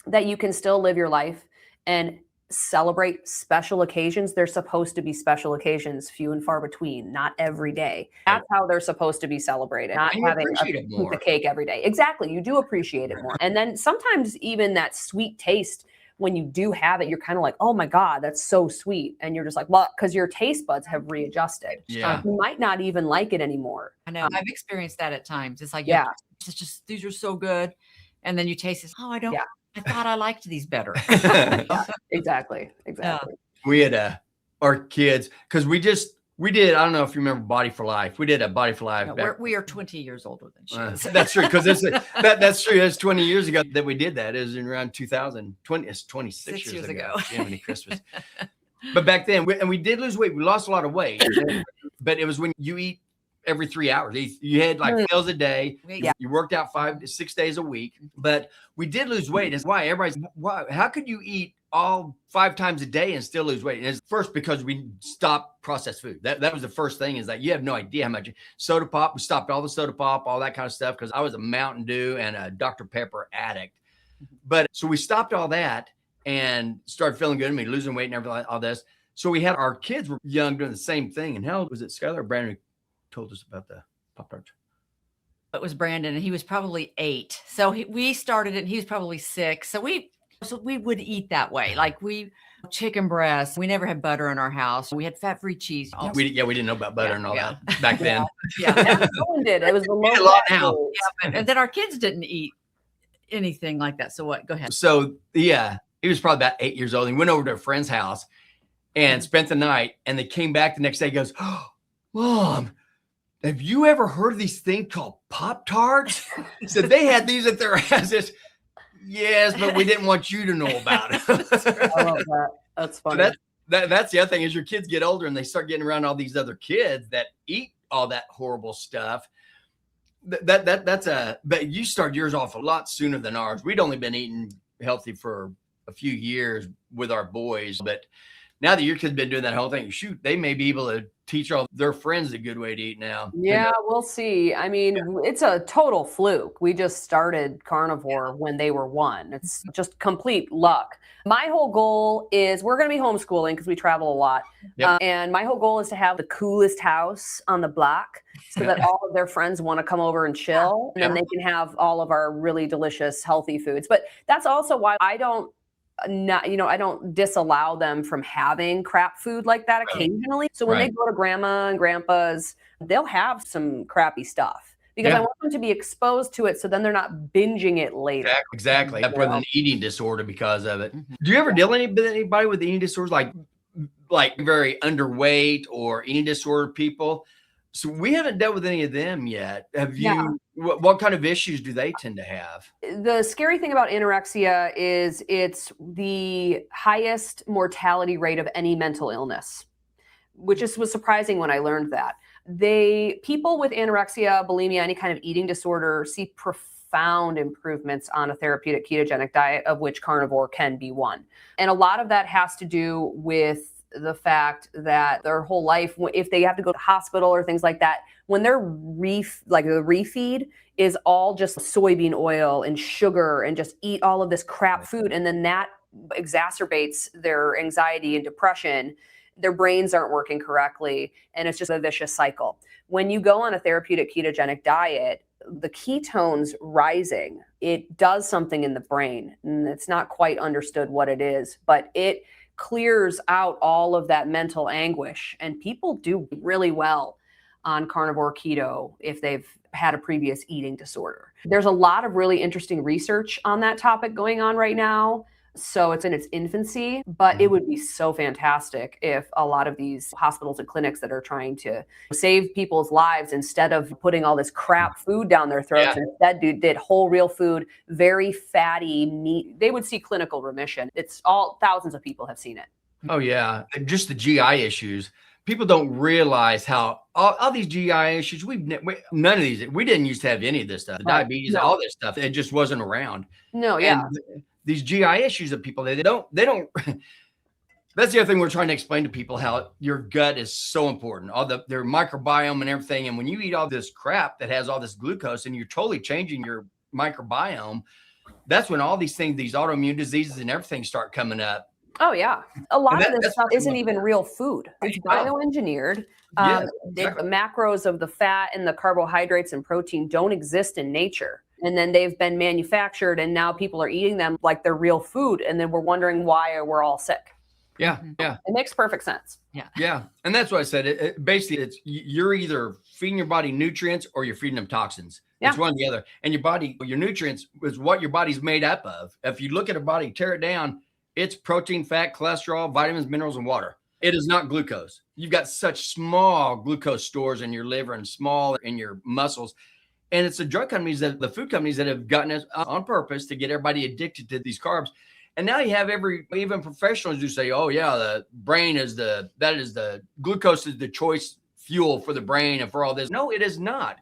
that you can still live your life and celebrate special occasions. They're supposed to be special occasions, few and far between, not every day. That's how they're supposed to be celebrated, not having a piece of cake every day. Exactly. You do appreciate it more. And then sometimes even that sweet taste, when you do have it, you're kind of like, oh my God, that's so sweet. And you're just like, well, because your taste buds have readjusted. Yeah. You might not even like it anymore. I know. I've experienced that at times. It's like, it's just, these are so good. And then you taste this. Oh, I thought I liked these better. Exactly. We had our kids, because we did, I don't know if you remember Body for Life. We did a Body for Life. No, we are 20 years older than she is. That's true, because that's true. It's 20 years ago that we did that. It was in around 2020. It's 26 years ago. Jiminy Christmas. But back then, we did lose weight. We lost a lot of weight, but it was when you eat every 3 hours. You had like meals a day. You worked out 5 to 6 days a week, but we did lose weight. That's why everybody's, how could you eat all 5 times a day and still lose weight? And it's first because we stopped processed food. That was the first thing, is that you have no idea how much soda pop. We stopped all the soda pop, all that kind of stuff, because I was a Mountain Dew and a Dr. Pepper addict. But so we stopped all that and started feeling good. I mean, losing weight and everything, all this. So we had our kids were young doing the same thing. And how old was it? Skylar or Brandon told us about the Pop-Tarts? It was Brandon, and he was probably 8. So we started it, and he was probably 6. So we would eat that way. Like chicken breast. We never had butter in our house. We had fat-free cheese. We didn't know about butter and all that back then. No one did. It was the a lot now. And then our kids didn't eat anything like that. So what? Go ahead. So he was probably about 8 years old. He went over to a friend's house and spent the night, and they came back the next day. He goes, "Oh, Mom, have you ever heard of these things called Pop-Tarts?" He said they had these at their houses. Yes, but we didn't want you to know about it. I love that. That's funny. So that's the other thing, is your kids get older and they start getting around all these other kids that eat all that horrible stuff. But you started yours off a lot sooner than ours. We'd only been eating healthy for a few years with our boys, but now that your kids have been doing that whole thing, shoot, they may be able to teach all their friends a good way to eat now. Yeah, we'll see. I mean, it's a total fluke. We just started carnivore when they were 1. It's just complete luck. My whole goal is, we're going to be homeschooling because we travel a lot. And my whole goal is to have the coolest house on the block so that all of their friends want to come over and chill. And then they can have all of our really delicious, healthy foods. But that's also why I don't disallow them from having crap food like that occasionally. So when they go to grandma and grandpa's, they'll have some crappy stuff, because I want them to be exposed to it, so then they're not binging it later. Exactly. With an eating disorder because of it. Do you ever deal with anybody with eating disorders, like very underweight or eating disorder people? So we haven't dealt with any of them yet. Have you? Yeah. What kind of issues do they tend to have? The scary thing about anorexia is it's the highest mortality rate of any mental illness, which was surprising when I learned that. People with anorexia, bulimia, any kind of eating disorder see profound profound improvements on a therapeutic ketogenic diet, of which carnivore can be one. And a lot of that has to do with the fact that their whole life, if they have to go to the hospital or things like that, when their the refeed is all just soybean oil and sugar and just eat all of this crap food, and then that exacerbates their anxiety and depression. Their brains aren't working correctly, and it's just a vicious cycle. When you go on a therapeutic ketogenic diet, the ketones rising, it does something in the brain, and it's not quite understood what it is, but it clears out all of that mental anguish, and people do really well on carnivore keto if they've had a previous eating disorder. There's a lot of really interesting research on that topic going on right now. So it's in its infancy, but it would be so fantastic if a lot of these hospitals and clinics that are trying to save people's lives, instead of putting all this crap food down their throats, instead did whole real food, very fatty meat, they would see clinical remission. It's all, thousands of people have seen it. Oh yeah. And just the GI issues. People don't realize how all these GI issues, none of these, we didn't used to have any of this stuff, the diabetes, all this stuff. It just wasn't around. No. Yeah. And these GI issues of people, they don't, that's the other thing we're trying to explain to people, how your gut is so important, their microbiome and everything. And when you eat all this crap that has all this glucose and you're totally changing your microbiome, that's when all these things, these autoimmune diseases and everything start coming up. Oh yeah. A lot of this stuff isn't even real food. It's bioengineered. The macros of the fat and the carbohydrates and protein don't exist in nature. And then they've been manufactured, and now people are eating them like they're real food. And then we're wondering why we're all sick. Yeah. Yeah. It makes perfect sense. Yeah. Yeah. And that's what I said. Basically, it's you're either feeding your body nutrients or you're feeding them toxins. Yeah. It's one or the other. And your nutrients is what your body's made up of. If you look at a body, tear it down, it's protein, fat, cholesterol, vitamins, minerals, and water. It is not glucose. You've got such small glucose stores in your liver and small in your muscles. And it's the drug companies, the food companies that have gotten us on purpose to get everybody addicted to these carbs. And now you have even professionals who say, oh yeah, the brain glucose is the choice fuel for the brain and for all this. No, it is not.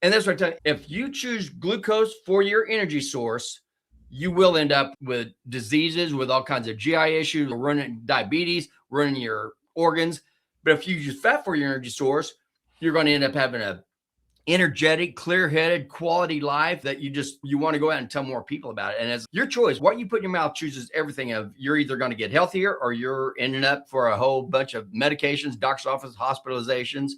And that's what I tell you. If you choose glucose for your energy source, you will end up with diseases, with all kinds of GI issues, ruining diabetes, ruining your organs. But if you use fat for your energy source, you're going to end up having a energetic, clear-headed, quality life that you want to go out and tell more people about it. And it's your choice. What you put in your mouth chooses everything. Of you're either going to get healthier or you're ending up for a whole bunch of medications, doctor's office, hospitalizations.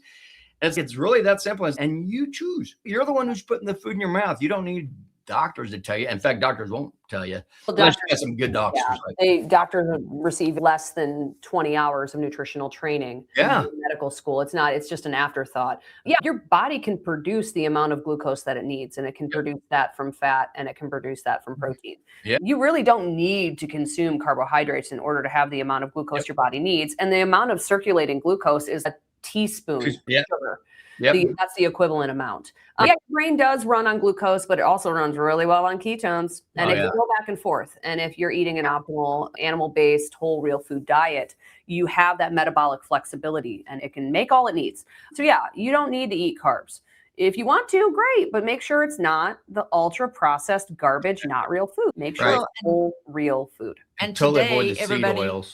And it's really that simple. And you choose. You're the one who's putting the food in your mouth. You don't need doctors to tell you. In fact, doctors won't tell you. Well, doctors have some good doctors. Yeah, doctors receive less than 20 hours of nutritional training in medical school. It's just an afterthought. Yeah, your body can produce the amount of glucose that it needs, and it can produce that from fat, and it can produce that from protein. Yeah. You really don't need to consume carbohydrates in order to have the amount of glucose your body needs. And the amount of circulating glucose is a teaspoon of sugar. Yep. That's the equivalent amount. Your brain does run on glucose, but it also runs really well on ketones. And it can go back and forth. And if you're eating an optimal animal-based whole real food diet, you have that metabolic flexibility, and it can make all it needs. So yeah, you don't need to eat carbs. If you want to, great, but make sure it's not the ultra processed garbage, not real food. Make sure it's whole real food. And today,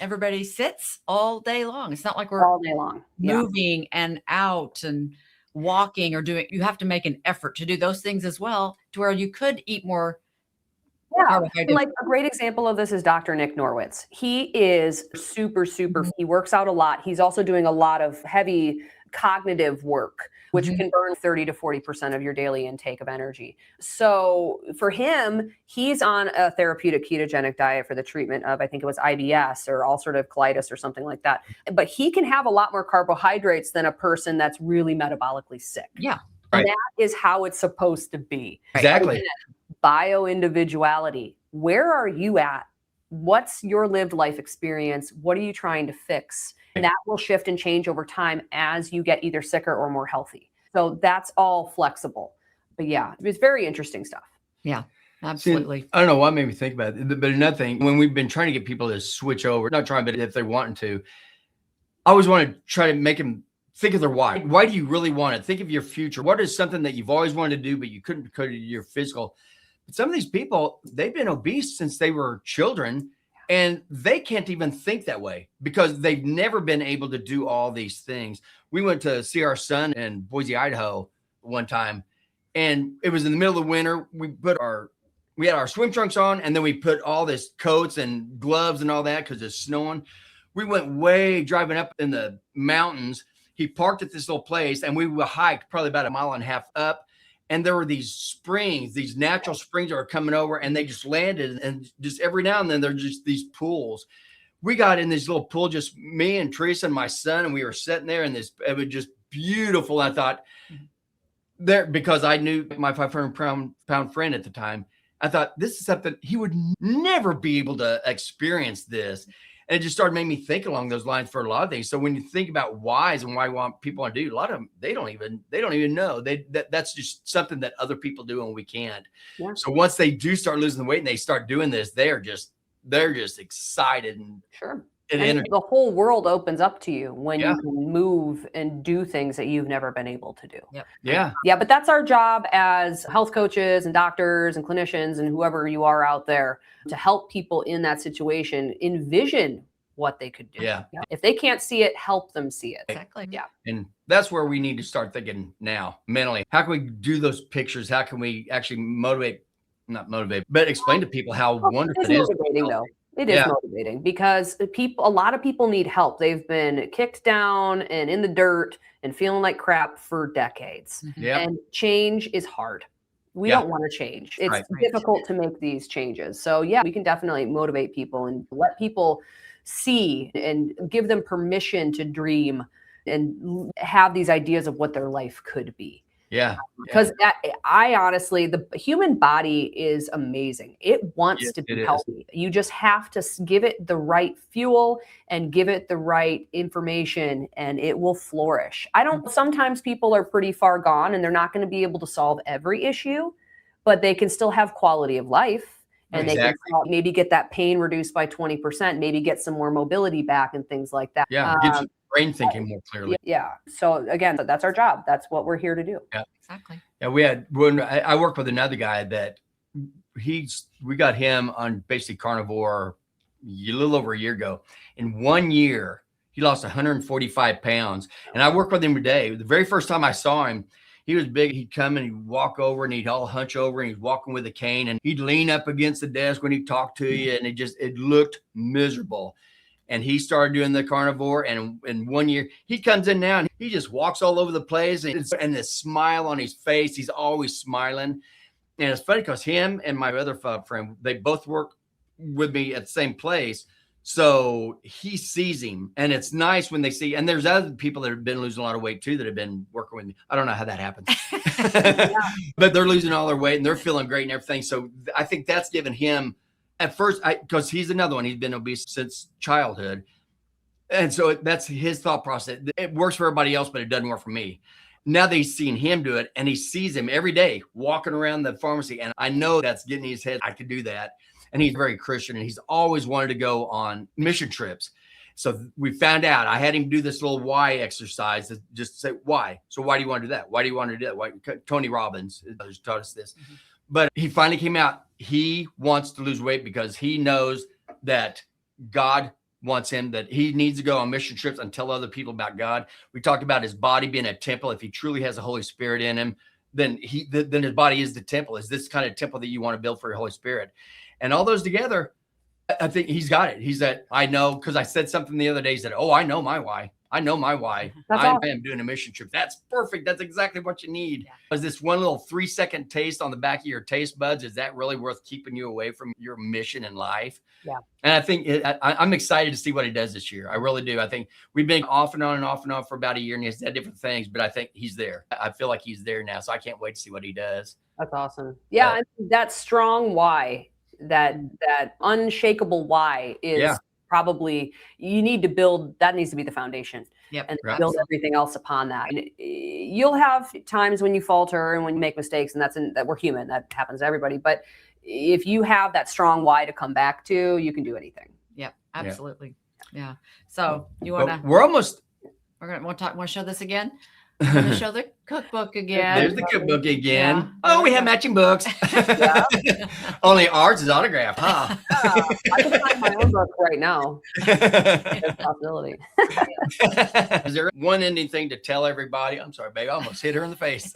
everybody sits all day long. It's not like we're all day long moving and out and walking or doing. You have to make an effort to do those things as well, to where you could eat more. Yeah, like a great example of this is Dr. Nick Norwitz. He is super, he works out a lot. He's also doing a lot of heavy cognitive work, which can burn 30 to 40% of your daily intake of energy. So for him, he's on a therapeutic ketogenic diet for the treatment of, I think it was IBS or ulcerative colitis or something like that. But he can have a lot more carbohydrates than a person that's really metabolically sick. Yeah. And that is how it's supposed to be. Exactly. Bio-individuality. Where are you at? What's your lived life experience? What are you trying to fix? And that will shift and change over time as you get either sicker or more healthy. So that's all flexible. But yeah, it's very interesting stuff. Yeah, absolutely. See, I don't know what made me think about it, but another thing, when we've been trying to get people to switch over, not trying, but if they want to, I always want to try to make them think of their why. Why do you really want it? Think of your future. What is something that you've always wanted to do, but you couldn't because of your physical? But some of these people, they've been obese since they were children, and they can't even think that way because they've never been able to do all these things. We went to see our son in Boise, Idaho one time, and it was in the middle of the winter. We had our swim trunks on, and then we put all this coats and gloves and all that because it's snowing. We went way driving up in the mountains. He parked at this little place, and we hiked probably about 1.5 miles up. And there were these springs, these natural springs that were coming over, and they just landed. And just every now and then, there's just these pools. We got in this little pool, just me and Teresa and my son, and we were sitting there in this. It was just beautiful. I thought there, because I knew my 500-pound friend at the time, I thought this is something he would never be able to experience this. And it just started making me think along those lines for a lot of things. So when you think about whys and why people want to do, a lot of them, they don't even know. That's just something that other people do and we can't. Yeah. So once they do start losing the weight and they start doing this, they're just excited and sure. And the whole world opens up to you when you can move and do things that you've never been able to do. Yep. Yeah. Yeah. But that's our job as health coaches and doctors and clinicians and whoever you are out there to help people in that situation envision what they could do. Yeah. If they can't see it, help them see it. Exactly. Yeah. And that's where we need to start thinking now mentally. How can we do those pictures? How can we actually not motivate, but explain to people how wonderful it is. Motivating, though. It is motivating because a lot of people need help. They've been kicked down and in the dirt and feeling like crap for decades. And change is hard. We don't want to change. It's difficult to make these changes. So we can definitely motivate people and let people see and give them permission to dream and have these ideas of what their life could be. Because I honestly, the human body is amazing. It wants to be healthy. You just have to give it the right fuel and give it the right information and it will flourish. Sometimes people are pretty far gone and they're not going to be able to solve every issue, but they can still have quality of life and they can maybe get that pain reduced by 20%, maybe get some more mobility back and things like that. Get your brain thinking more clearly. So again, that's our job. That's what we're here to do. Exactly. When I worked with another guy that we got him on basically carnivore a little over a year ago. In 1 year, he lost 145 pounds. And I worked with him today. The very first time I saw him, he was big. He'd come and he'd walk over and he'd all hunch over and he's walking with a cane and he'd lean up against the desk when he'd talk to you. And it looked miserable. And he started doing the carnivore. And in 1 year, he comes in now and he just walks all over the place and this smile on his face. He's always smiling. And it's funny because him and my other friend, they both work with me at the same place. So he sees him and it's nice when they see, and there's other people that have been losing a lot of weight too, that have been working with me. I don't know how that happens, but they're losing all their weight and they're feeling great and everything. So I think that's given him at first, because he's another one. He's been obese since childhood. And so that's his thought process. It works for everybody else, but it doesn't work for me. Now that he's seen him do it and he sees him every day walking around the pharmacy. And I know that's getting in his head. I could do that. And he's very Christian and he's always wanted to go on mission trips. So we found out, I had him do this little why exercise to just say, why? So why do you want to do that? Why do you want to do that? Why? Tony Robbins has taught us this. Mm-hmm. But he finally came out. He wants to lose weight because he knows that God wants him, that he needs to go on mission trips and tell other people about God. We talked about his body being a temple. If he truly has the Holy Spirit in him, then his body is the temple. Is this kind of temple that you want to build for your Holy Spirit? And all those together, I think he's got it. He's that, I know, because I said something the other day, he said, oh, I know my why. I know my why. I am doing a mission trip. That's perfect. That's exactly what you need. Is this one little 3-second taste on the back of your taste buds, is that really worth keeping you away from your mission in life? Yeah. And I think I'm excited to see what he does this year. I really do. I think we've been off and on for about a year and he's had different things, but I think he's there. I feel like he's there now. So I can't wait to see what he does. That's awesome. Yeah. That strong why, that unshakable why is probably, you need to build, that needs to be the foundation. And build everything else upon that. And you'll have times when you falter and when you make mistakes, and that we're human, that happens to everybody. But if you have that strong why to come back to, you can do anything. Yep, absolutely. Yeah. So you want to, We're going to want to show this again. We're going to show the cookbook again. There's the cookbook again. Yeah. Oh, we have matching books. Yeah. Only ours is autographed, huh? I can find my own book right now. There's a possibility. Is there one ending thing to tell everybody? I'm sorry, babe. I almost hit her in the face.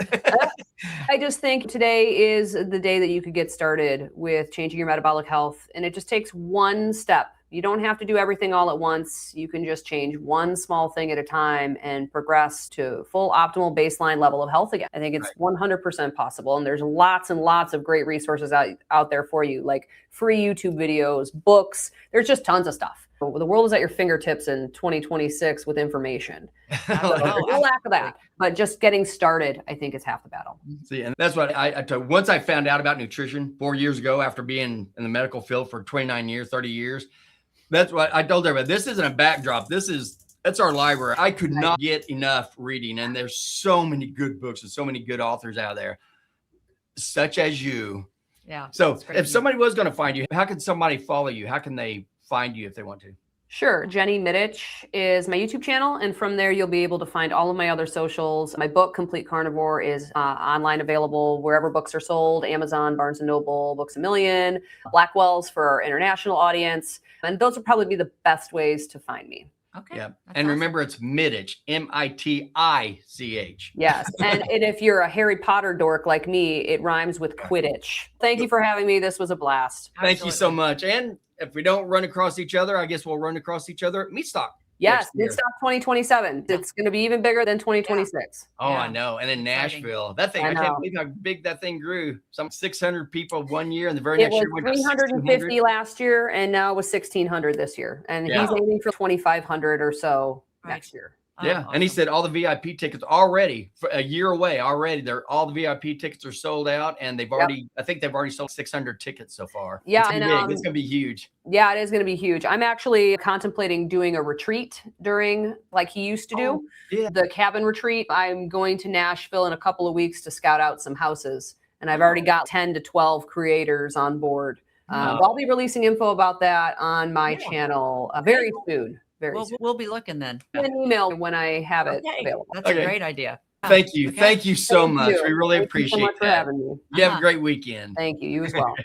I just think today is the day that you could get started with changing your metabolic health. And it just takes one step. You don't have to do everything all at once. You can just change one small thing at a time and progress to full optimal baseline level of health again. I think it's 100% possible. And there's lots and lots of great resources out there for you, like free YouTube videos, books. There's just tons of stuff. The world is at your fingertips in 2026 with information. No lack of that. But just getting started, I think, is half the battle. See, and that's what I told. Once I found out about nutrition 4 years ago, after being in the medical field for 29 years, 30 years, that's what I told everybody. This isn't a backdrop. That's our library. I could not get enough reading. And there's so many good books and so many good authors out there, such as you. Yeah. So if somebody was going to find you, how can somebody follow you? How can they find you if they want to? Sure. Jenny Mitich is my YouTube channel. And from there, you'll be able to find all of my other socials. My book, Complete Carnivore, is online available wherever books are sold: Amazon, Barnes & Noble, Books A Million, Blackwell's for our international audience. And those would probably be the best ways to find me. Okay. Yeah. That's And awesome. remember, it's Midich, Mitich. Yes. And if you're a Harry Potter dork like me, it rhymes with Quidditch. Thank you for having me. This was a blast. Thank you so much. And if we don't run across each other, I guess we'll run across each other at Meat Stock. Yes, next year. Midstock 2027. It's going to be even bigger than 2026. Oh, Yeah. I know. And in Exciting. Nashville, that thing, I I can't know. believe how big that thing grew. Some 600 people 1 year, and the very It next was year went to 350 1,600. last year, and now it was 1,600 this year. And Yeah. he's aiming for 2,500 or so next year. Oh, Yeah, and he awesome. said all the VIP tickets already for a year away already. All the VIP tickets are sold out, and they've already. I think they've already sold 600 tickets so far. Yeah, it's gonna be and, big. It's gonna be huge. Yeah, it is going to be huge. I'm actually contemplating doing a retreat during, like he used to do, yeah. the cabin retreat. I'm going to Nashville in a couple of weeks to scout out some houses, and I've already got 10 to 12 creators on board. Wow. I'll be releasing info about that on my channel very soon. Very soon. We'll be looking then. Send an email when I have it Okay. available. That's Okay. a great idea. Thank you. Okay. Thank you so Thank much. you. We really Thank you so appreciate much for that. having me. You have a great weekend. Thank you. You as well.